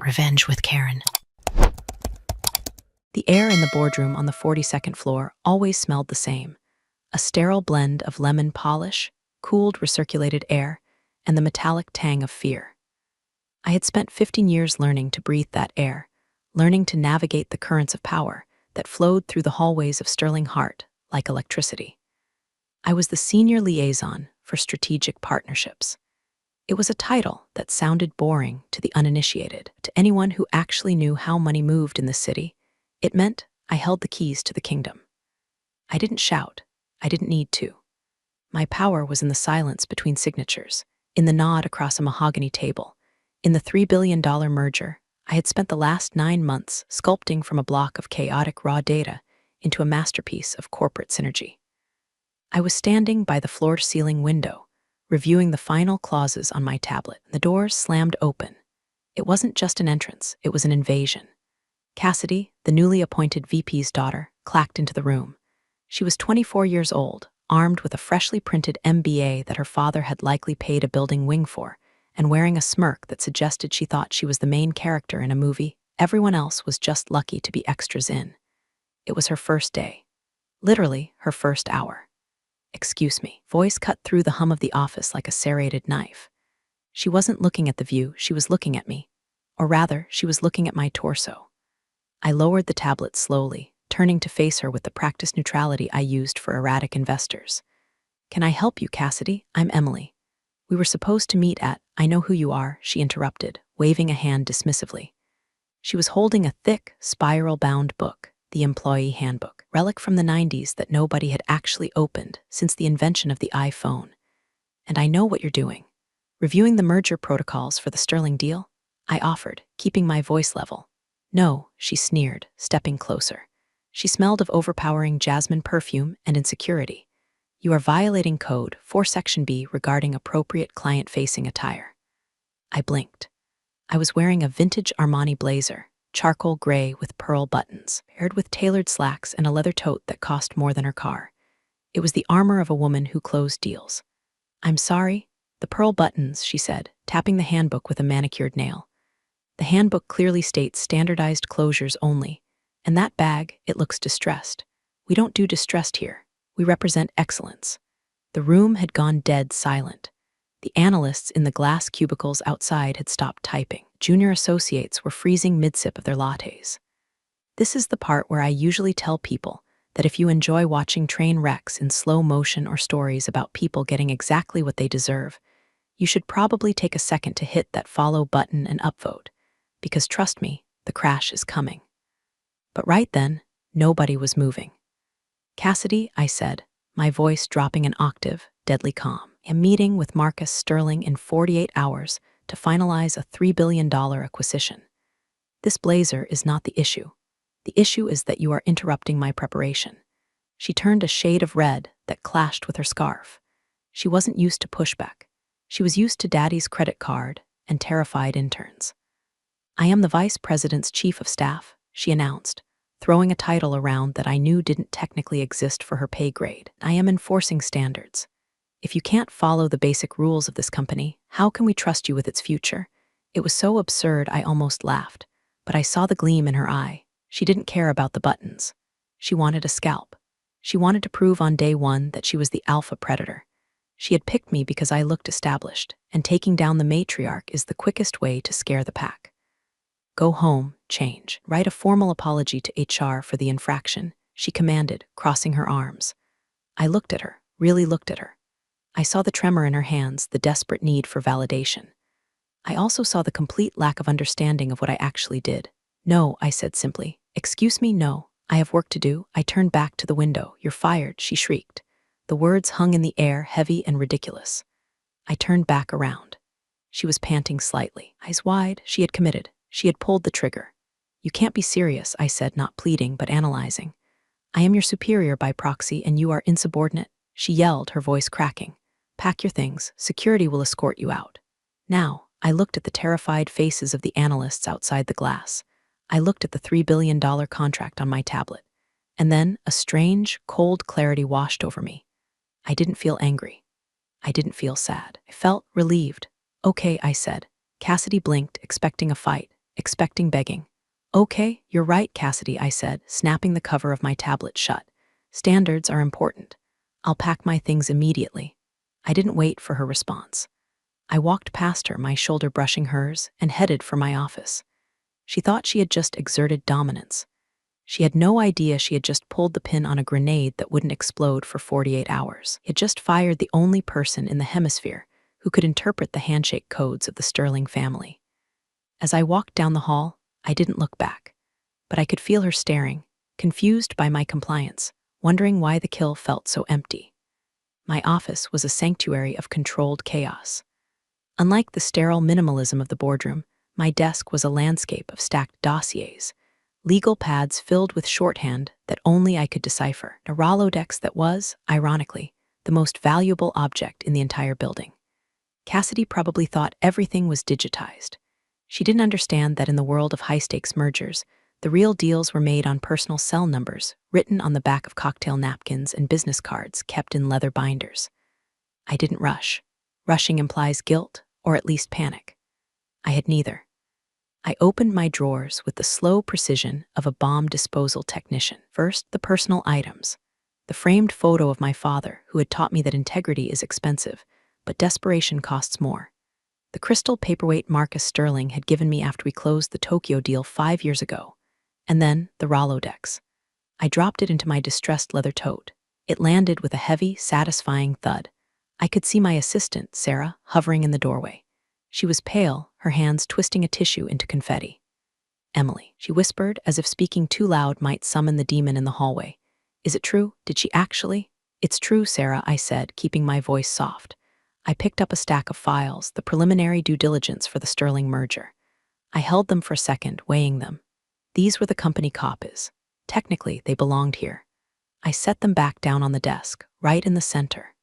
Revenge with Karen. The air in the boardroom on the 42nd floor always smelled the same, a sterile blend of lemon polish, cooled recirculated air, and the metallic tang of fear. I had spent 15 years learning to breathe that air, learning to navigate the currents of power that flowed through the hallways of Sterling Heart like electricity. I was the senior liaison for strategic partnerships. It was a title that sounded boring to the uninitiated. To anyone who actually knew how money moved in the city, it meant I held the keys to the kingdom. I didn't shout. I didn't need to. My power was in the silence between signatures, in the nod across a mahogany table, in the $3 billion merger. I had spent the last 9 months sculpting from a block of chaotic raw data into a masterpiece of corporate synergy. I was standing by the floor-to-ceiling window, reviewing the final clauses on my tablet. The doors slammed open. It wasn't just an entrance, it was an invasion. Cassidy, the newly appointed VP's daughter, clacked into the room. She was 24 years old, armed with a freshly printed MBA that her father had likely paid a building wing for, and wearing a smirk that suggested she thought she was the main character in a movie. Everyone else was just lucky to be extras in. It was her first day. Literally, her first hour. "Excuse me." Voice cut through the hum of the office like a serrated knife. She wasn't looking at the view, she was looking at me. Or rather, she was looking at my torso. I lowered the tablet slowly, turning to face her with the practiced neutrality I used for erratic investors. "Can I help you, Cassidy? I'm Emily. We were supposed to meet at—" "I know who you are," she interrupted, waving a hand dismissively. She was holding a thick, spiral-bound book, the Employee Handbook, relic from the 90s that nobody had actually opened since the invention of the iPhone. "And I know what you're doing. Reviewing the merger protocols for the Sterling deal?" I offered, keeping my voice level. "No," she sneered, stepping closer. She smelled of overpowering jasmine perfume and insecurity. "You are violating Code 4 Section B regarding appropriate client-facing attire." I blinked. I was wearing a vintage Armani blazer, charcoal gray with pearl buttons, paired with tailored slacks and a leather tote that cost more than her car. It was the armor of a woman who closed deals. "I'm sorry." "The pearl buttons," she said, tapping the handbook with a manicured nail. "The handbook clearly states standardized closures only. And that bag, it looks distressed. We don't do distressed here. We represent excellence." The room had gone dead silent. The analysts in the glass cubicles outside had stopped typing. Junior associates were freezing mid-sip of their lattes. This is the part where I usually tell people that if you enjoy watching train wrecks in slow motion or stories about people getting exactly what they deserve, you should probably take a second to hit that follow button and upvote, because trust me, the crash is coming. But right then, nobody was moving. "Cassidy," I said, my voice dropping an octave, deadly calm. "A meeting with Marcus Sterling in 48 hours to finalize a $3 billion acquisition. This blazer is not the issue. The issue is that you are interrupting my preparation." She turned a shade of red that clashed with her scarf. She wasn't used to pushback. She was used to Daddy's credit card and terrified interns. "I am the Vice President's Chief of Staff," she announced, throwing a title around that I knew didn't technically exist for her pay grade. "I am enforcing standards. If you can't follow the basic rules of this company, how can we trust you with its future?" It was so absurd I almost laughed, but I saw the gleam in her eye. She didn't care about the buttons. She wanted a scalp. She wanted to prove on day one that she was the alpha predator. She had picked me because I looked established, and taking down the matriarch is the quickest way to scare the pack. "Go home, change, write a formal apology to HR for the infraction," she commanded, crossing her arms. I looked at her, really looked at her. I saw the tremor in her hands, the desperate need for validation. I also saw the complete lack of understanding of what I actually did. "No," I said simply. "Excuse me, no. I have work to do." I turned back to the window. "You're fired," she shrieked. The words hung in the air, heavy and ridiculous. I turned back around. She was panting slightly, eyes wide. She had committed. She had pulled the trigger. "You can't be serious," I said, not pleading, but analyzing. "I am your superior by proxy, and you are insubordinate," she yelled, her voice cracking. "Pack your things. Security will escort you out." Now, I looked at the terrified faces of the analysts outside the glass. I looked at the $3 billion contract on my tablet. And then a strange, cold clarity washed over me. I didn't feel angry. I didn't feel sad. I felt relieved. "Okay," I said. Cassidy blinked, expecting a fight, expecting begging. "Okay, you're right, Cassidy," I said, snapping the cover of my tablet shut. "Standards are important. I'll pack my things immediately." I didn't wait for her response. I walked past her, my shoulder brushing hers, and headed for my office. She thought she had just exerted dominance. She had no idea she had just pulled the pin on a grenade that wouldn't explode for 48 hours. He had just fired the only person in the hemisphere who could interpret the handshake codes of the Sterling family. As I walked down the hall, I didn't look back, but I could feel her staring, confused by my compliance, wondering why the kill felt so empty. My office was a sanctuary of controlled chaos. Unlike the sterile minimalism of the boardroom, my desk was a landscape of stacked dossiers, legal pads filled with shorthand that only I could decipher, a Rolodex that was, ironically, the most valuable object in the entire building. Cassidy probably thought everything was digitized. She didn't understand that in the world of high-stakes mergers, the real deals were made on personal cell numbers written on the back of cocktail napkins and business cards kept in leather binders. I didn't rush. Rushing implies guilt, or at least panic. I had neither. I opened my drawers with the slow precision of a bomb disposal technician. First, the personal items. The framed photo of my father, who had taught me that integrity is expensive, but desperation costs more. The crystal paperweight Marcus Sterling had given me after we closed the Tokyo deal 5 years ago. And then the Rolodex. I dropped it into my distressed leather tote. It landed with a heavy, satisfying thud. I could see my assistant, Sarah, hovering in the doorway. She was pale, her hands twisting a tissue into confetti. "Emily," she whispered, as if speaking too loud might summon the demon in the hallway. "Is it true? Did she actually?" "It's true, Sarah," I said, keeping my voice soft. I picked up a stack of files, the preliminary due diligence for the Sterling merger. I held them for a second, weighing them. These were the company copies. Technically, they belonged here. I set them back down on the desk, right in the center.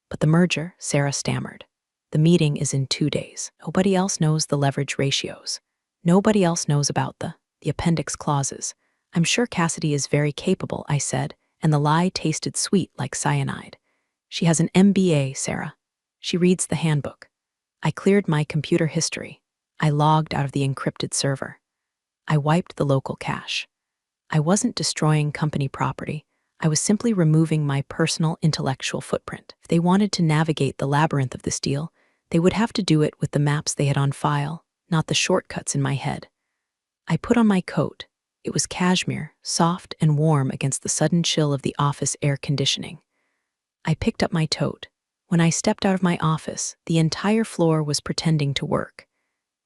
"But the merger," Sarah stammered. "The meeting is in 2 days. Nobody else knows the leverage ratios. Nobody else knows about the appendix clauses. I'm sure Cassidy is very capable," I said, and the lie tasted sweet like cyanide. "She has an MBA, Sarah. She reads the handbook." I cleared my computer history. I logged out of the encrypted server. I wiped the local cache. I wasn't destroying company property. I was simply removing my personal intellectual footprint. If they wanted to navigate the labyrinth of this deal, they would have to do it with the maps they had on file, not the shortcuts in my head. I put on my coat. It was cashmere, soft and warm against the sudden chill of the office air conditioning. I picked up my tote. When I stepped out of my office, the entire floor was pretending to work.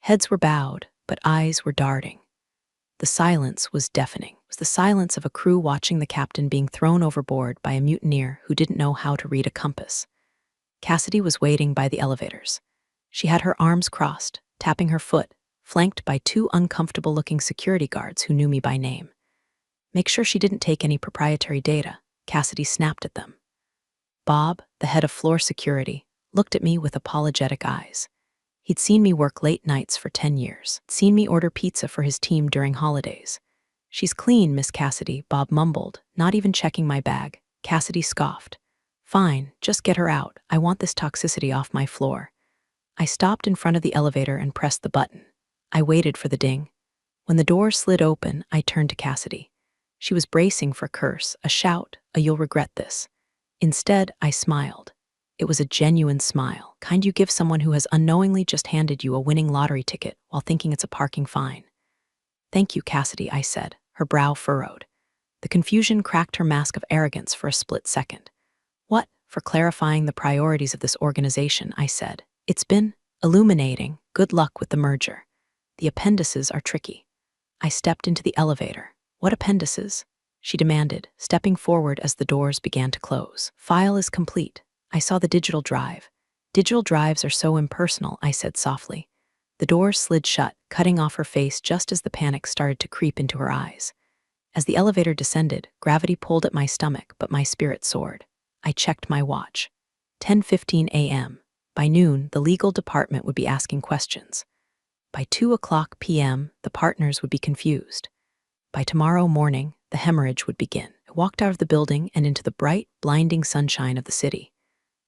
Heads were bowed, but eyes were darting. The silence was deafening. It was the silence of a crew watching the captain being thrown overboard by a mutineer who didn't know how to read a compass. Cassidy was waiting by the elevators. She had her arms crossed, tapping her foot, flanked by 2 uncomfortable-looking security guards who knew me by name. "Make sure she didn't take any proprietary data," Cassidy snapped at them. Bob, the head of floor security, looked at me with apologetic eyes. He'd seen me work late nights for 10 years, seen me order pizza for his team during holidays. "She's clean, Miss Cassidy," Bob mumbled, not even checking my bag. Cassidy scoffed. "Fine, just get her out. I want this toxicity off my floor." I stopped in front of the elevator and pressed the button. I waited for the ding. When the door slid open, I turned to Cassidy. She was bracing for a curse, a shout, a "you'll regret this." Instead, I smiled. It was a genuine smile, kind you give someone who has unknowingly just handed you a winning lottery ticket while thinking it's a parking fine. "Thank you, Cassidy," I said, her brow furrowed. The confusion cracked her mask of arrogance for a split second. "What?" "For clarifying the priorities of this organization," I said. "It's been illuminating. Good luck with the merger. The appendices are tricky." I stepped into the elevator. "What appendices?" she demanded, stepping forward as the doors began to close. "File is complete." I saw the digital drive. "Digital drives are so impersonal," I said softly. The doors slid shut, cutting off her face just as the panic started to creep into her eyes. As the elevator descended, gravity pulled at my stomach, but my spirit soared. I checked my watch. 10:15 a.m. By noon, the legal department would be asking questions. By 2:00 p.m., the partners would be confused. By tomorrow morning, the hemorrhage would begin. I walked out of the building and into the bright, blinding sunshine of the city.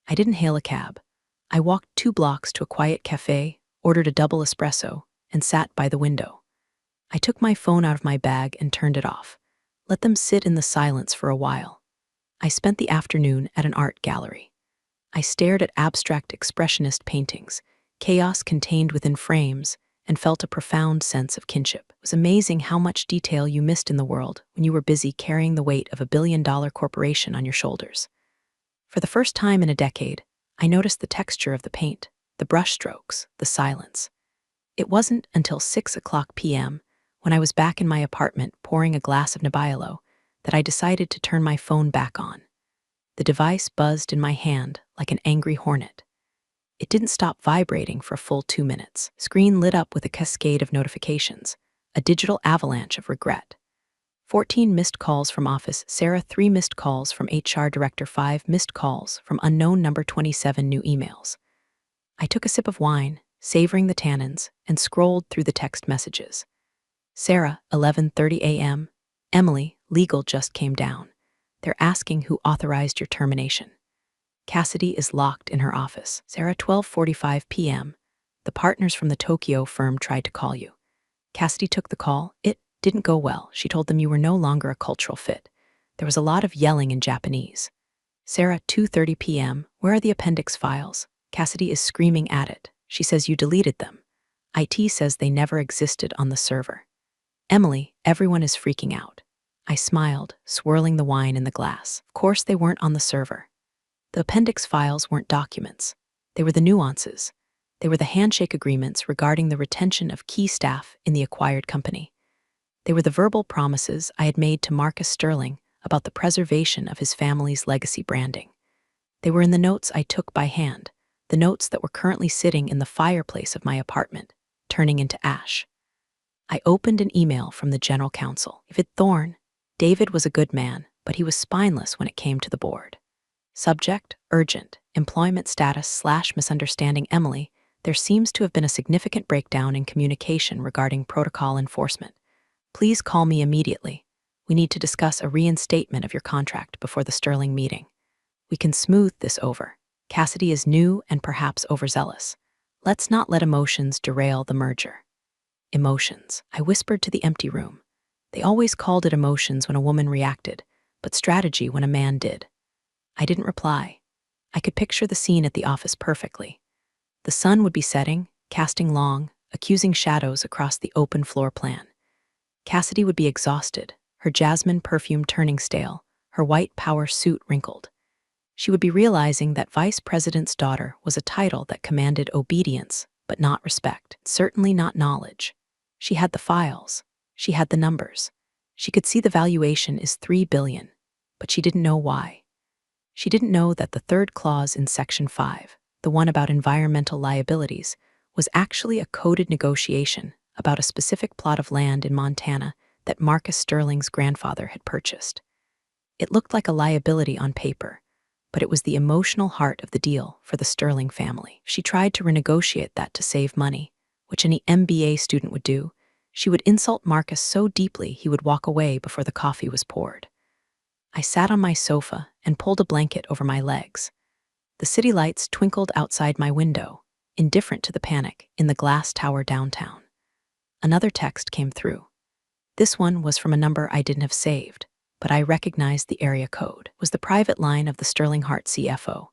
I didn't hail a cab. I walked 2 blocks to a quiet cafe, ordered a double espresso, and sat by the window. I took my phone out of my bag and turned it off. Let them sit in the silence for a while. I spent the afternoon at an art gallery. I stared at abstract expressionist paintings, chaos contained within frames, and felt a profound sense of kinship. It was amazing how much detail you missed in the world when you were busy carrying the weight of a billion-dollar corporation on your shoulders. For the first time in a decade, I noticed the texture of the paint, the brushstrokes, the silence. It wasn't until 6 p.m., when I was back in my apartment pouring a glass of Nebbiolo, that I decided to turn my phone back on. The device buzzed in my hand like an angry hornet. It didn't stop vibrating for a full 2 minutes. Screen lit up with a cascade of notifications, a digital avalanche of regret. 14 missed calls from office, Sarah, 3 missed calls from HR director, 5 missed calls from unknown number, 27 new emails. I took a sip of wine, savoring the tannins, and scrolled through the text messages. Sarah, 11:30 a.m. Emily, legal just came down. They're asking who authorized your termination. Cassidy is locked in her office. Sarah, 12:45 p.m. The partners from the Tokyo firm tried to call you. Cassidy took the call. It didn't go well. She told them you were no longer a cultural fit. There was a lot of yelling in Japanese. Sarah, 2:30 p.m. Where are the appendix files? Cassidy is screaming at it. She says you deleted them. IT says they never existed on the server. Emily, everyone is freaking out. I smiled, swirling the wine in the glass. Of course they weren't on the server. The appendix files weren't documents. They were the nuances. They were the handshake agreements regarding the retention of key staff in the acquired company. They were the verbal promises I had made to Marcus Sterling about the preservation of his family's legacy branding. They were in the notes I took by hand, the notes that were currently sitting in the fireplace of my apartment, turning into ash. I opened an email from the general counsel. David Thorne. David was a good man, but he was spineless when it came to the board. Subject, urgent, employment status / misunderstanding. Emily, there seems to have been a significant breakdown in communication regarding protocol enforcement. Please call me immediately. We need to discuss a reinstatement of your contract before the Sterling meeting. We can smooth this over. Cassidy is new and perhaps overzealous. Let's not let emotions derail the merger. Emotions. I whispered to the empty room. They always called it emotions when a woman reacted, but strategy when a man did. I didn't reply. I could picture the scene at the office perfectly. The sun would be setting, casting long, accusing shadows across the open floor plan. Cassidy would be exhausted, her jasmine perfume turning stale, her white power suit wrinkled. She would be realizing that vice president's daughter was a title that commanded obedience, but not respect, certainly not knowledge. She had the files. She had the numbers. She could see the valuation is $3 billion, but she didn't know why. She didn't know that the third clause in Section 5, the one about environmental liabilities, was actually a coded negotiation about a specific plot of land in Montana that Marcus Sterling's grandfather had purchased. It looked like a liability on paper, but it was the emotional heart of the deal for the Sterling family. She tried to renegotiate that to save money, which any MBA student would do. She would insult Marcus so deeply he would walk away before the coffee was poured. I sat on my sofa and pulled a blanket over my legs. The city lights twinkled outside my window, indifferent to the panic in the glass tower downtown. Another text came through. This one was from a number I didn't have saved, but I recognized the area code. It was the private line of the Sterling Hart CFO.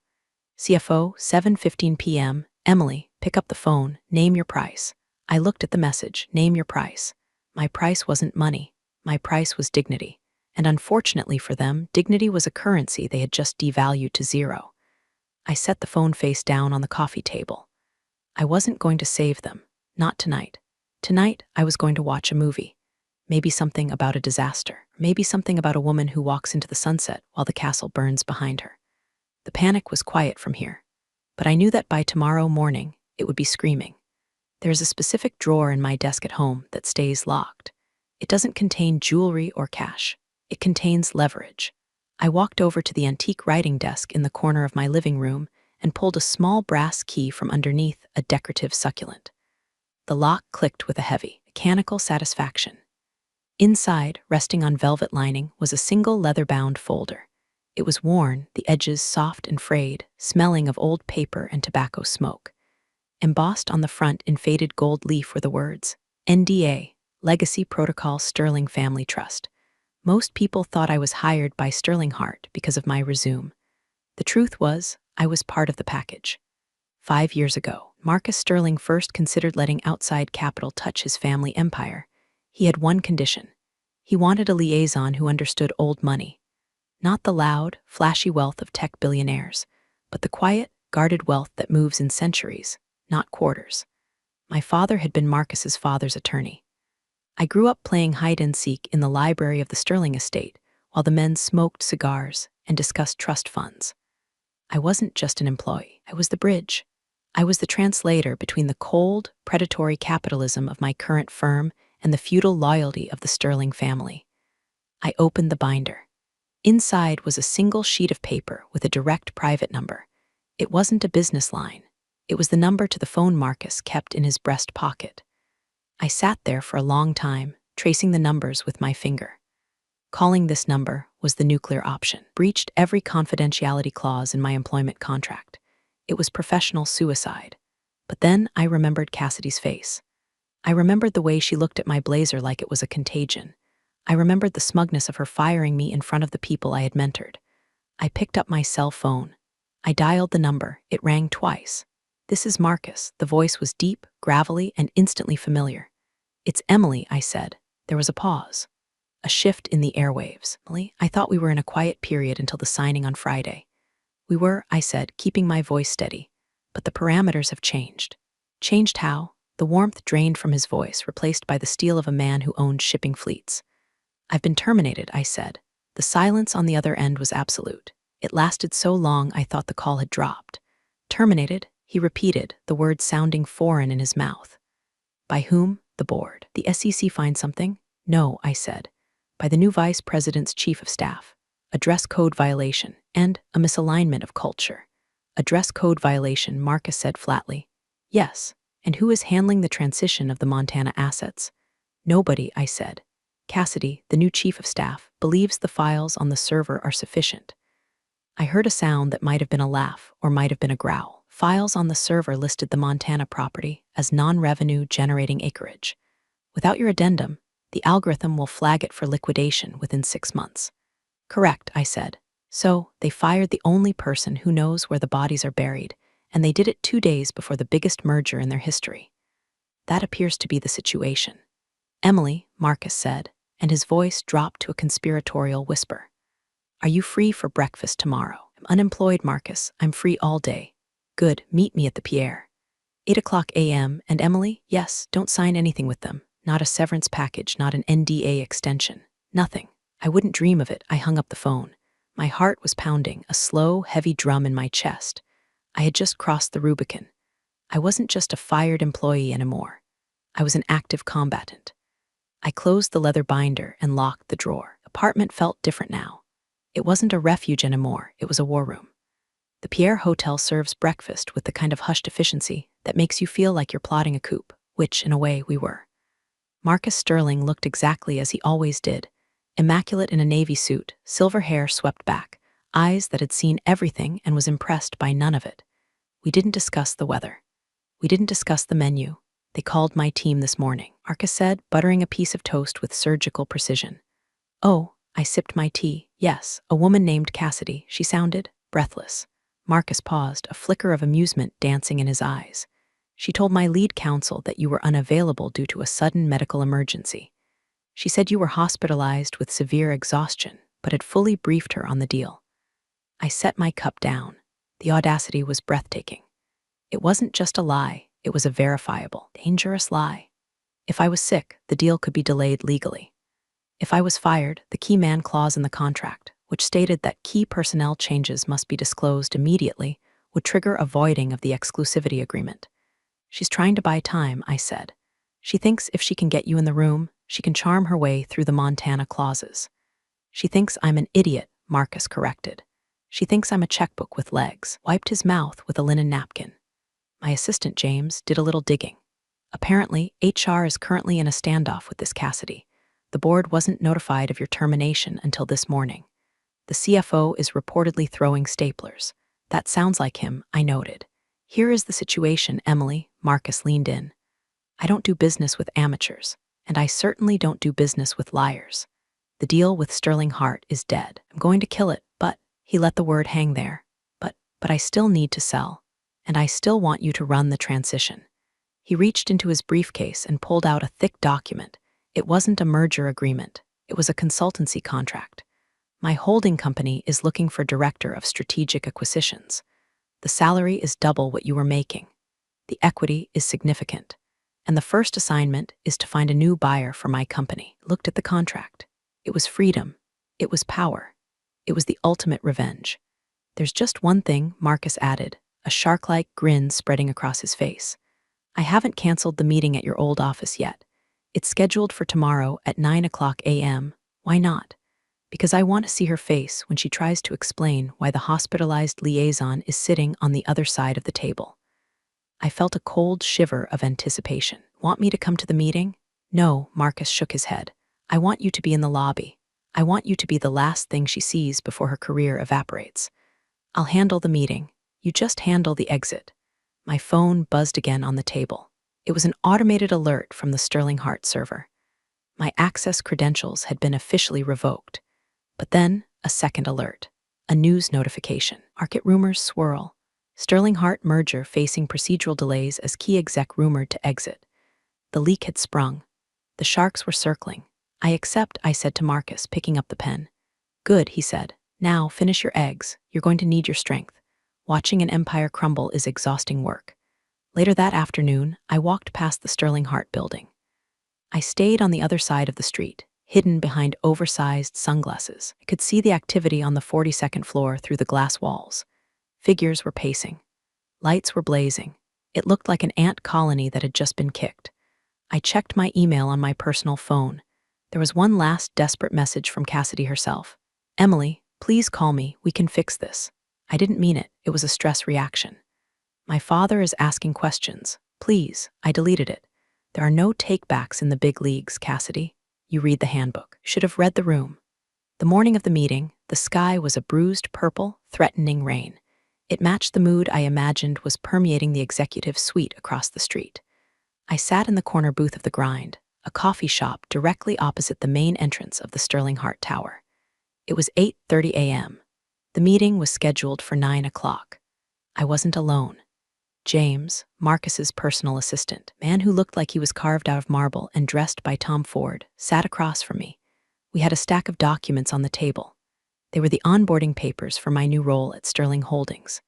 CFO, 7:15 p.m. Emily, pick up the phone, name your price. I looked at the message, name your price. My price wasn't money. My price was dignity. And unfortunately for them, dignity was a currency they had just devalued to zero. I set the phone face down on the coffee table. I wasn't going to save them. Not tonight. Tonight, I was going to watch a movie. Maybe something about a disaster. Maybe something about a woman who walks into the sunset while the castle burns behind her. The panic was quiet from here, but I knew that by tomorrow morning, it would be screaming. There's a specific drawer in my desk at home that stays locked. It doesn't contain jewelry or cash. It contains leverage. I walked over to the antique writing desk in the corner of my living room and pulled a small brass key from underneath a decorative succulent. The lock clicked with a heavy, mechanical satisfaction. Inside, resting on velvet lining, was a single leather-bound folder. It was worn, the edges soft and frayed, smelling of old paper and tobacco smoke. Embossed on the front in faded gold leaf were the words, NDA, Legacy Protocol Sterling Family Trust. Most people thought I was hired by Sterling Hart because of my resume. The truth was, I was part of the package. 5 years ago, Marcus Sterling first considered letting outside capital touch his family empire. He had one condition. He wanted a liaison who understood old money. Not the loud, flashy wealth of tech billionaires, but the quiet, guarded wealth that moves in centuries, not quarters. My father had been Marcus's father's attorney. I grew up playing hide-and-seek in the library of the Sterling estate, while the men smoked cigars and discussed trust funds. I wasn't just an employee, I was the bridge. I was the translator between the cold, predatory capitalism of my current firm and the feudal loyalty of the Sterling family. I opened the binder. Inside was a single sheet of paper with a direct private number. It wasn't a business line. It was the number to the phone Marcus kept in his breast pocket. I sat there for a long time, tracing the numbers with my finger. Calling this number was the nuclear option. Breached every confidentiality clause in my employment contract. It was professional suicide. But then I remembered Cassidy's face. I remembered the way she looked at my blazer like it was a contagion. I remembered the smugness of her firing me in front of the people I had mentored. I picked up my cell phone. I dialed the number. It rang twice. "This is Marcus." The voice was deep, gravelly, and instantly familiar. "It's Emily," I said. There was a pause. A shift in the airwaves. "Emily, I thought we were in a quiet period until the signing on Friday." "We were," I said, keeping my voice steady. "But the parameters have changed." "Changed how?" The warmth drained from his voice, replaced by the steel of a man who owned shipping fleets. "I've been terminated," I said. The silence on the other end was absolute. It lasted so long I thought the call had dropped. "Terminated?" he repeated, the words sounding foreign in his mouth. "By whom?" "The board." "The SEC find something?" "No," I said. "By the new vice president's chief of staff. A dress code violation, and a misalignment of culture." "A dress code violation," Marcus said flatly. "Yes. And who is handling the transition of the Montana assets?" "Nobody," I said. "Cassidy, the new chief of staff, believes the files on the server are sufficient." I heard a sound that might have been a laugh or might have been a growl. "Files on the server listed the Montana property as non-revenue generating acreage. Without your addendum, the algorithm will flag it for liquidation within 6 months." "Correct," I said. "So, they fired the only person who knows where the bodies are buried, and they did it 2 days before the biggest merger in their history." "That appears to be the situation." "Emily," Marcus said, and his voice dropped to a conspiratorial whisper. "Are you free for breakfast tomorrow?" "I'm unemployed, Marcus. I'm free all day." "Good, meet me at the Pierre." 8 a.m., and Emily? "Yes, don't sign anything with them. Not a severance package, not an NDA extension. Nothing." I wouldn't dream of it. I hung up the phone. My heart was pounding, a slow, heavy drum in my chest. I had just crossed the Rubicon. I wasn't just a fired employee anymore. I was an active combatant. I closed the leather binder and locked the drawer. The apartment felt different now. It wasn't a refuge anymore, it was a war room. The Pierre Hotel serves breakfast with the kind of hushed efficiency that makes you feel like you're plotting a coup, which, in a way, we were. Marcus Sterling looked exactly as he always did, immaculate in a navy suit, silver hair swept back, eyes that had seen everything and was impressed by none of it. We didn't discuss the weather. We didn't discuss the menu. "They called my team this morning," Marcus said, buttering a piece of toast with surgical precision. "Oh," I sipped my tea. "Yes, a woman named Cassidy." She sounded breathless. Marcus paused, a flicker of amusement dancing in his eyes. "She told my lead counsel that you were unavailable due to a sudden medical emergency. She said you were hospitalized with severe exhaustion, but had fully briefed her on the deal." I set my cup down. The audacity was breathtaking. It wasn't just a lie, it was a verifiable, dangerous lie. If I was sick, the deal could be delayed legally. If I was fired, the key man clause in the contract, which stated that key personnel changes must be disclosed immediately, would trigger a voiding of the exclusivity agreement. "She's trying to buy time," I said. "She thinks if she can get you in the room, she can charm her way through the Montana clauses." "She thinks I'm an idiot," Marcus corrected. "She thinks I'm a checkbook with legs." Wiped his mouth with a linen napkin. My assistant, James, did a little digging. "Apparently, HR is currently in a standoff with this Cassidy. The board wasn't notified of your termination until this morning. The CFO is reportedly throwing staplers." "That sounds like him," I noted. "Here is the situation, Emily." Marcus leaned in. "I don't do business with amateurs. and I certainly don't do business with liars. The deal with Sterling Hart is dead. I'm going to kill it, but he let the word hang there. But I still need to sell, and I still want you to run the transition. He reached into his briefcase and pulled out a thick document. It wasn't a merger agreement. It was a consultancy contract. My holding company is looking for director of strategic acquisitions. The salary is double what you were making. The equity is significant. And the first assignment is to find a new buyer for my company. Looked at the contract. It was freedom. It was power. It was the ultimate revenge. There's just one thing, Marcus added, a shark-like grin spreading across his face. I haven't canceled the meeting at your old office yet. It's scheduled for tomorrow at 9:00 a.m. Why not? Because I want to see her face when she tries to explain why the hospitalized liaison is sitting on the other side of the table. I felt a cold shiver of anticipation. Want me to come to the meeting? No, Marcus shook his head. I want you to be in the lobby. I want you to be the last thing she sees before her career evaporates. I'll handle the meeting. You just handle the exit. My phone buzzed again on the table. It was an automated alert from the Sterling Hart server. My access credentials had been officially revoked. But then, a second alert. A news notification. Market rumors swirl. Sterling Hart merger facing procedural delays as key exec rumored to exit. The leak had sprung. The sharks were circling. I accept, I said to Marcus, picking up the pen. Good, he said. Now, finish your eggs. You're going to need your strength. Watching an empire crumble is exhausting work. Later that afternoon, I walked past the Sterling Hart building. I stayed on the other side of the street, hidden behind oversized sunglasses. I could see the activity on the 42nd floor through the glass walls. Figures were pacing. Lights were blazing. It looked like an ant colony that had just been kicked. I checked my email on my personal phone. There was one last desperate message from Cassidy herself. Emily, please call me. We can fix this. I didn't mean it. It was a stress reaction. My father is asking questions. Please, I deleted it. There are no takebacks in the big leagues, Cassidy. You read the handbook. Should have read the room. The morning of the meeting, the sky was a bruised purple, threatening rain. It matched the mood I imagined was permeating the executive suite across the street. I sat in the corner booth of the Grind, a coffee shop directly opposite the main entrance of the Sterling Hart Tower. It was 8:30 a.m. The meeting was scheduled for 9 o'clock. I wasn't alone. James, Marcus's personal assistant, man who looked like he was carved out of marble and dressed by Tom Ford, sat across from me. We had a stack of documents on the table. They were the onboarding papers for my new role at Sterling Holdings.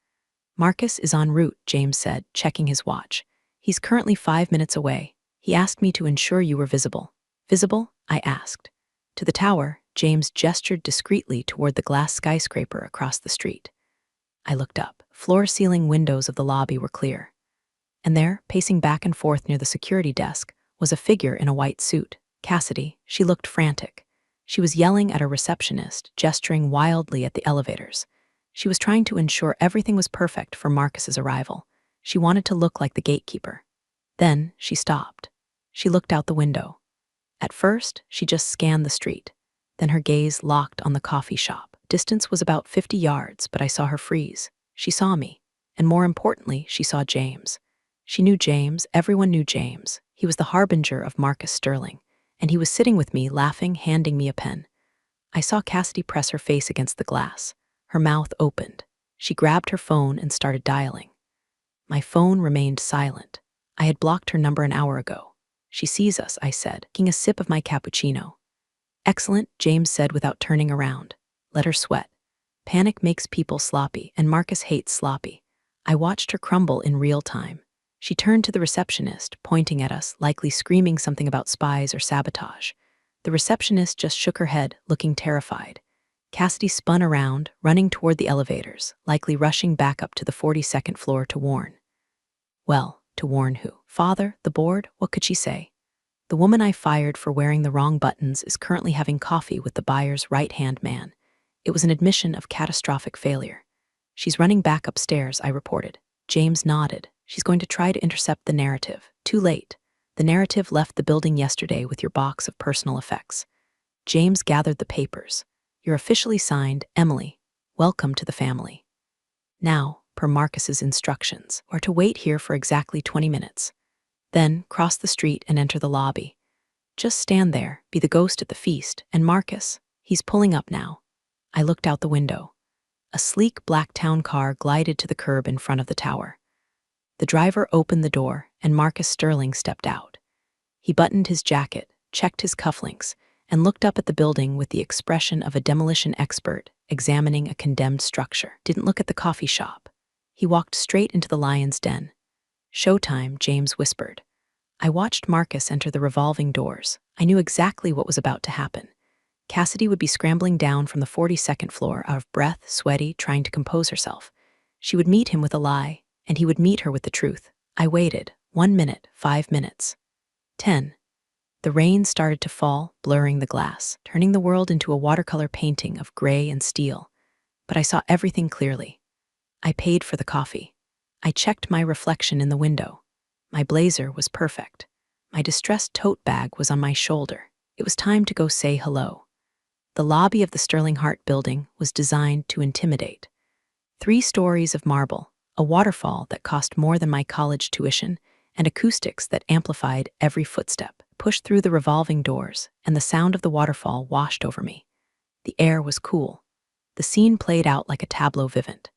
Marcus is en route, James said, checking his watch. He's currently 5 minutes away. He asked me to ensure you were visible. Visible? I asked. To the tower, James gestured discreetly toward the glass skyscraper across the street. I looked up. Floor-ceiling windows of the lobby were clear. And there, pacing back and forth near the security desk, was a figure in a white suit. Cassidy. She looked frantic. She was yelling at a receptionist, gesturing wildly at the elevators. She was trying to ensure everything was perfect for Marcus's arrival. She wanted to look like the gatekeeper. Then she stopped. She looked out the window. At first, she just scanned the street. Then her gaze locked on the coffee shop. Distance was about 50 yards, but I saw her freeze. She saw me. And more importantly, she saw James. She knew James. Everyone knew James. He was the harbinger of Marcus Sterling. And he was sitting with me, laughing, handing me a pen. I saw Cassidy press her face against the glass. Her mouth opened. She grabbed her phone and started dialing. My phone remained silent. I had blocked her number an hour ago. She sees us, I said, taking a sip of my cappuccino. Excellent, James said without turning around. Let her sweat. Panic makes people sloppy, and Marcus hates sloppy. I watched her crumble in real time. She turned to the receptionist, pointing at us, likely screaming something about spies or sabotage. The receptionist just shook her head, looking terrified. Cassidy spun around, running toward the elevators, likely rushing back up to the 42nd floor to warn. Well, to warn who? Father? The board? What could she say? The woman I fired for wearing the wrong buttons is currently having coffee with the buyer's right-hand man. It was an admission of catastrophic failure. She's running back upstairs, I reported. James nodded. She's going to try to intercept the narrative. Too late. The narrative left the building yesterday with your box of personal effects. James gathered the papers. You're officially signed, Emily. Welcome to the family. Now, per Marcus's instructions, are to wait here for exactly 20 minutes. Then cross the street and enter the lobby. Just stand there, be the ghost at the feast, and Marcus, he's pulling up now. I looked out the window. A sleek black town car glided to the curb in front of the tower. The driver opened the door, and Marcus Sterling stepped out. He buttoned his jacket, checked his cufflinks, and looked up at the building with the expression of a demolition expert examining a condemned structure. Didn't look at the coffee shop. He walked straight into the lion's den. "Showtime," James whispered. I watched Marcus enter the revolving doors. I knew exactly what was about to happen. Cassidy would be scrambling down from the 42nd floor, out of breath, sweaty, trying to compose herself. She would meet him with a lie, and he would meet her with the truth. I waited. 1 minute, 5 minutes. 10. The rain started to fall, blurring the glass, turning the world into a watercolor painting of gray and steel. But I saw everything clearly. I paid for the coffee. I checked my reflection in the window. My blazer was perfect. My distressed tote bag was on my shoulder. It was time to go say hello. The lobby of the Sterling Hart building was designed to intimidate. 3 stories of marble, a waterfall that cost more than my college tuition, and acoustics that amplified every footstep, pushed through the revolving doors, and the sound of the waterfall washed over me. The air was cool. The scene played out like a tableau vivant.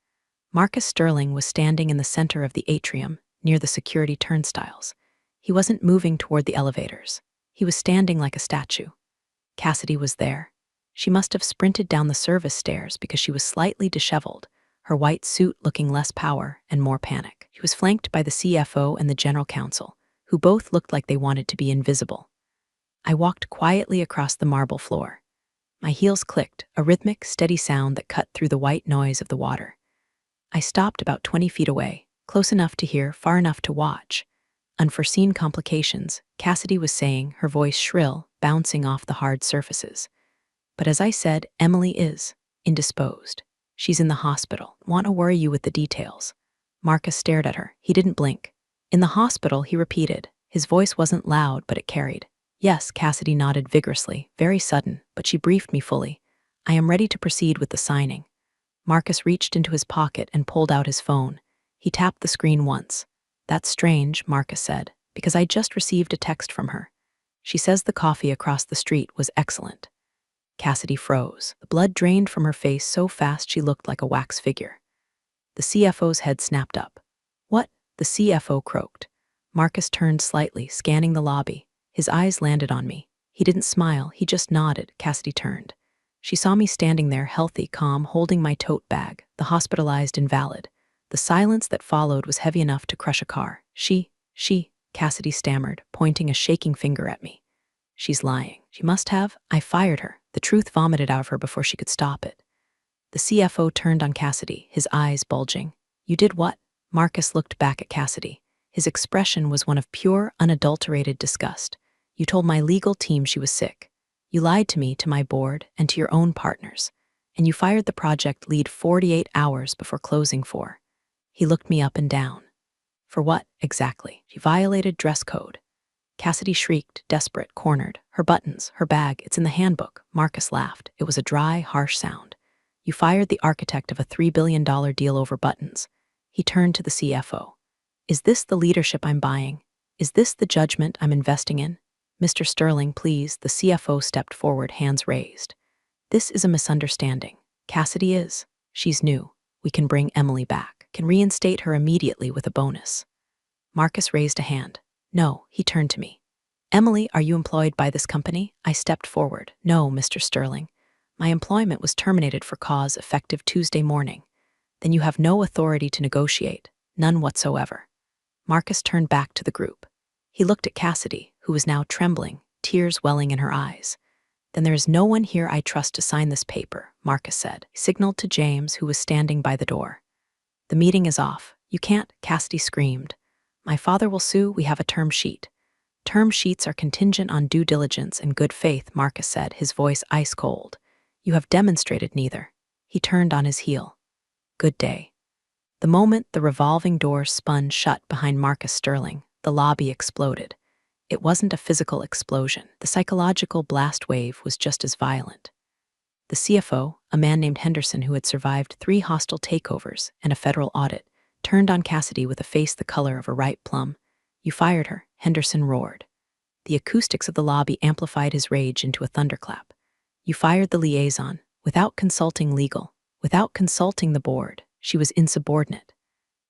Marcus Sterling was standing in the center of the atrium, near the security turnstiles. He wasn't moving toward the elevators. He was standing like a statue. Cassidy was there. She must have sprinted down the service stairs because she was slightly disheveled, her white suit looking less power and more panic. She was flanked by the CFO and the general counsel, who both looked like they wanted to be invisible. I walked quietly across the marble floor. My heels clicked, a rhythmic, steady sound that cut through the white noise of the water. I stopped about 20 feet away, close enough to hear, far enough to watch. "Unforeseen complications," Cassidy was saying, her voice shrill, bouncing off the hard surfaces. "But as I said, Emily is indisposed. She's in the hospital. Want to worry you with the details." Marcus stared at her. He didn't blink. "In the hospital," he repeated. His voice wasn't loud, but it carried. "Yes," Cassidy nodded vigorously. "Very sudden, but she briefed me fully. I am ready to proceed with the signing." Marcus reached into his pocket and pulled out his phone. He tapped the screen once. "That's strange," Marcus said, "because I just received a text from her. She says the coffee across the street was excellent." Cassidy froze. The blood drained from her face so fast she looked like a wax figure. The CFO's head snapped up. "What?" the CFO croaked. Marcus turned slightly, scanning the lobby. His eyes landed on me. He didn't smile, he just nodded. Cassidy turned. She saw me standing there, healthy, calm, holding my tote bag, the hospitalized invalid. The silence that followed was heavy enough to crush a car. She, Cassidy stammered, pointing a shaking finger at me. "She's lying. She must have. I fired her." The truth vomited out of her before she could stop it. The CFO turned on Cassidy, his eyes bulging. "You did what?" Marcus looked back at Cassidy. His expression was one of pure, unadulterated disgust. "You told my legal team she was sick. You lied to me, to my board, and to your own partners. And you fired the project lead 48 hours before closing for." He looked me up and down. "For what, exactly?" "She violated dress code." Cassidy shrieked, desperate, cornered. "Her buttons, her bag, it's in the handbook." Marcus laughed. It was a dry, harsh sound. "You fired the architect of a $3 billion deal over buttons." He turned to the CFO. "Is this the leadership I'm buying? Is this the judgment I'm investing in?" "Mr. Sterling, please." The CFO stepped forward, hands raised. "This is a misunderstanding. Cassidy is. She's new. We can bring Emily back. Can reinstate her immediately with a bonus." Marcus raised a hand. "No," he turned to me. "Emily, are you employed by this company?" I stepped forward. "No, Mr. Sterling. My employment was terminated for cause effective Tuesday morning." "Then you have no authority to negotiate." "None whatsoever." Marcus turned back to the group. He looked at Cassidy, who was now trembling, tears welling in her eyes. "Then there is no one here I trust to sign this paper," Marcus said. He signaled to James, who was standing by the door. "The meeting is off. You can't," Cassidy screamed. "My father will sue. We have a term sheet." "Term sheets are contingent on due diligence and good faith," Marcus said, his voice ice cold. "You have demonstrated neither." He turned on his heel. "Good day." The moment the revolving door spun shut behind Marcus Sterling, the lobby exploded. It wasn't a physical explosion. The psychological blast wave was just as violent. The CFO, a man named Henderson who had survived 3 hostile takeovers and a federal audit, turned on Cassidy with a face the color of a ripe plum. "You fired her," Henderson roared. The acoustics of the lobby amplified his rage into a thunderclap. You fired the liaison, without consulting legal, without consulting the board. She was insubordinate.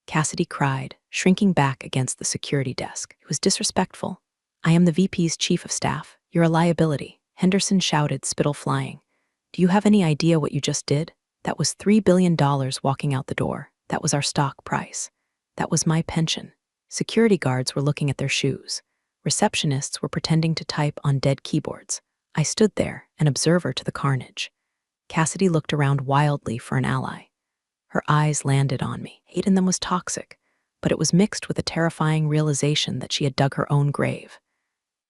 Cassidy cried, shrinking back against the security desk. It was disrespectful. I am the VP's chief of staff. You're a liability. Henderson shouted, spittle flying. Do you have any idea what you just did? That was $3 billion walking out the door. That was our stock price. That was my pension. Security guards were looking at their shoes. Receptionists were pretending to type on dead keyboards. I stood there, an observer to the carnage. Cassidy looked around wildly for an ally. Her eyes landed on me. Hate in them was toxic, but it was mixed with a terrifying realization that she had dug her own grave.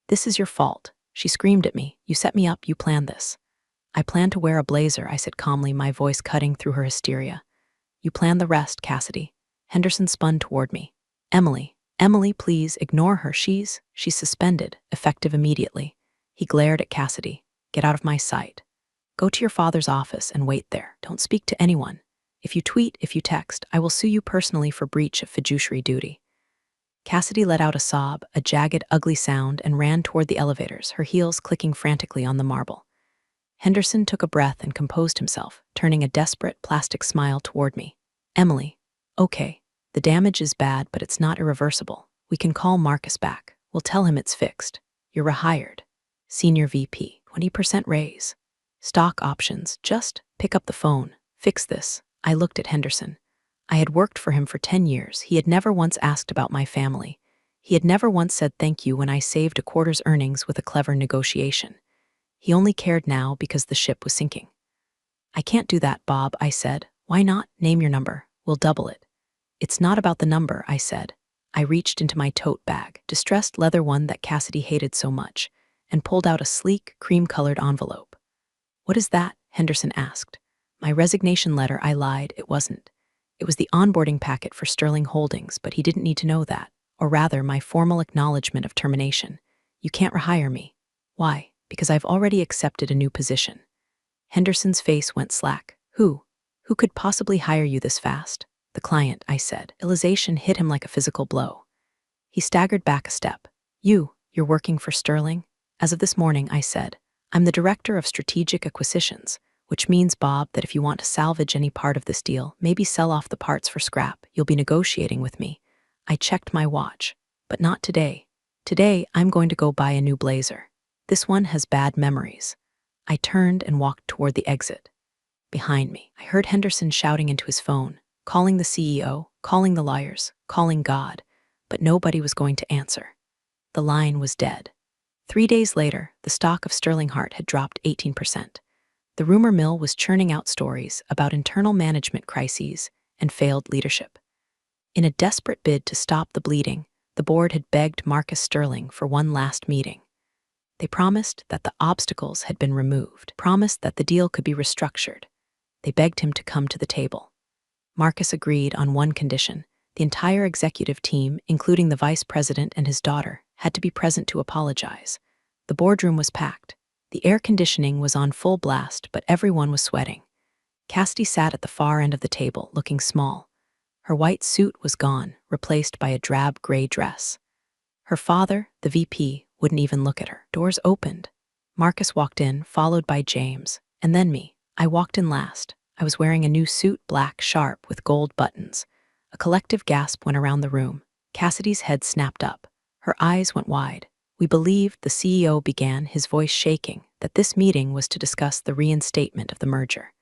This is your fault, she screamed at me. You set me up, you planned this. I planned to wear a blazer, I said calmly, my voice cutting through her hysteria. You planned the rest, Cassidy. Henderson spun toward me. Emily, please, ignore her. She's suspended, effective immediately. He glared at Cassidy. Get out of my sight. Go to your father's office and wait there. Don't speak to anyone. If you tweet, if you text, I will sue you personally for breach of fiduciary duty. Cassidy let out a sob, a jagged, ugly sound, and ran toward the elevators, her heels clicking frantically on the marble. Henderson took a breath and composed himself, turning a desperate, plastic smile toward me. Emily, okay, the damage is bad, but it's not irreversible. We can call Marcus back. We'll tell him it's fixed. You're rehired. Senior VP, 20% raise. Stock options, just pick up the phone. Fix this. I looked at Henderson. I had worked for him for 10 years. He had never once asked about my family. He had never once said thank you when I saved a quarter's earnings with a clever negotiation. He only cared now because the ship was sinking. I can't do that, Bob, I said. Why not? Name your number. We'll double it. It's not about the number, I said. I reached into my tote bag, distressed leather one that Cassidy hated so much, and pulled out a sleek, cream-colored envelope. What is that? Henderson asked. My resignation letter, I lied. It wasn't. It was the onboarding packet for Sterling Holdings, but he didn't need to know that. Or rather, my formal acknowledgement of termination. You can't rehire me. Why? Because I've already accepted a new position. Henderson's face went slack. Who? Who could possibly hire you this fast? The client, I said. Realization hit him like a physical blow. He staggered back a step. You're working for Sterling? As of this morning, I said. I'm the director of strategic acquisitions, which means, Bob, that if you want to salvage any part of this deal, maybe sell off the parts for scrap, you'll be negotiating with me. I checked my watch. But not today. Today, I'm going to go buy a new blazer. This one has bad memories. I turned and walked toward the exit. Behind me, I heard Henderson shouting into his phone, calling the CEO, calling the lawyers, calling God, but nobody was going to answer. The line was dead. 3 days later, the stock of Sterling Heart had dropped 18%. The rumor mill was churning out stories about internal management crises and failed leadership. In a desperate bid to stop the bleeding, the board had begged Marcus Sterling for one last meeting. They promised that the obstacles had been removed, promised that the deal could be restructured. They begged him to come to the table. Marcus agreed on one condition. The entire executive team, including the vice president and his daughter, had to be present to apologize. The boardroom was packed. The air conditioning was on full blast, but everyone was sweating. Cassidy sat at the far end of the table, looking small. Her white suit was gone, replaced by a drab gray dress. Her father, the VP, wouldn't even look at her. Doors opened. Marcus walked in, followed by James, and then me. I walked in last. I was wearing a new suit, black, sharp, with gold buttons. A collective gasp went around the room. Cassidy's head snapped up. Her eyes went wide. We believed, the CEO began, his voice shaking, that this meeting was to discuss the reinstatement of the merger.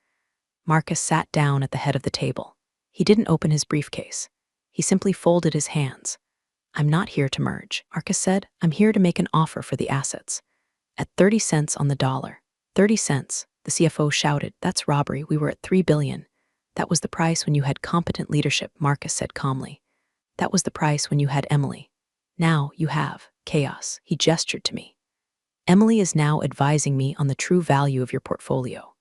Marcus sat down at the head of the table. He didn't open his briefcase. He simply folded his hands. I'm not here to merge, Marcus said. I'm here to make an offer for the assets. At 30 cents on the dollar. 30 cents, the CFO shouted. That's robbery. We were at $3 billion. That was the price when you had competent leadership, Marcus said calmly. That was the price when you had Emily. Now you have chaos. He gestured to me. Emily is now advising me on the true value of your portfolio.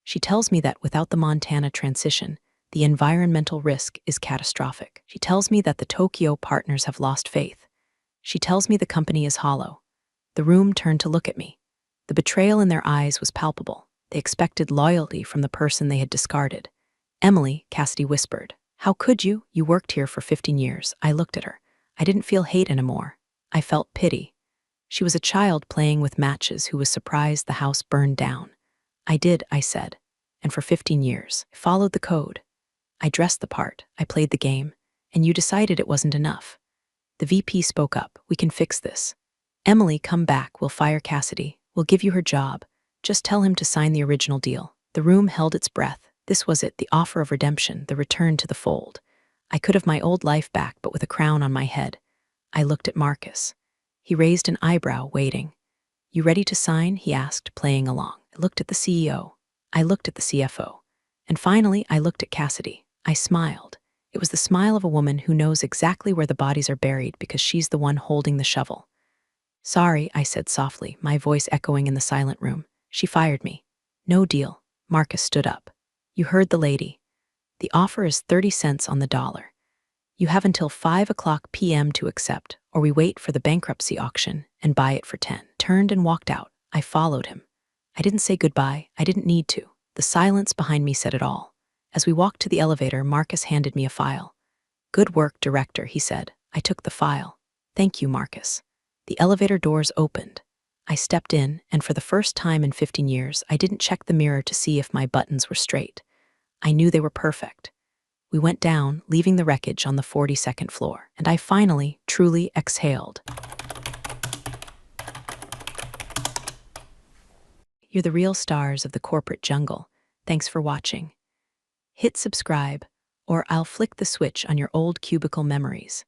She tells me that without the Montana transition, the environmental risk is catastrophic. She tells me that the Tokyo partners have lost faith. She tells me the company is hollow. The room turned to look at me. The betrayal in their eyes was palpable. They expected loyalty from the person they had discarded. Emily, Cassidy whispered. How could you? You worked here for 15 years. I looked at her. I didn't feel hate anymore. I felt pity. She was a child playing with matches who was surprised the house burned down. I did, I said. And for 15 years, I followed the code. I dressed the part, I played the game, and you decided it wasn't enough. The VP spoke up. We can fix this. Emily, come back. We'll fire Cassidy. We'll give you her job. Just tell him to sign the original deal. The room held its breath. This was it, the offer of redemption, the return to the fold. I could have my old life back, but with a crown on my head. I looked at Marcus. He raised an eyebrow, waiting. You ready to sign? He asked, playing along. I looked at the CEO. I looked at the CFO. And finally, I looked at Cassidy. I smiled. It was the smile of a woman who knows exactly where the bodies are buried because she's the one holding the shovel. Sorry, I said softly, my voice echoing in the silent room. She fired me. No deal. Marcus stood up. You heard the lady. The offer is 30 cents on the dollar. You have until 5 p.m. to accept, or we wait for the bankruptcy auction and buy it for 10. Turned and walked out. I followed him. I didn't say goodbye. I didn't need to. The silence behind me said it all. As we walked to the elevator, Marcus handed me a file. Good work, director, he said. I took the file. Thank you, Marcus. The elevator doors opened. I stepped in, and for the first time in 15 years, I didn't check the mirror to see if my buttons were straight. I knew they were perfect. We went down, leaving the wreckage on the 42nd floor, and I finally, truly exhaled. You're the real stars of the corporate jungle. Thanks for watching. Hit subscribe, or I'll flick the switch on your old cubicle memories.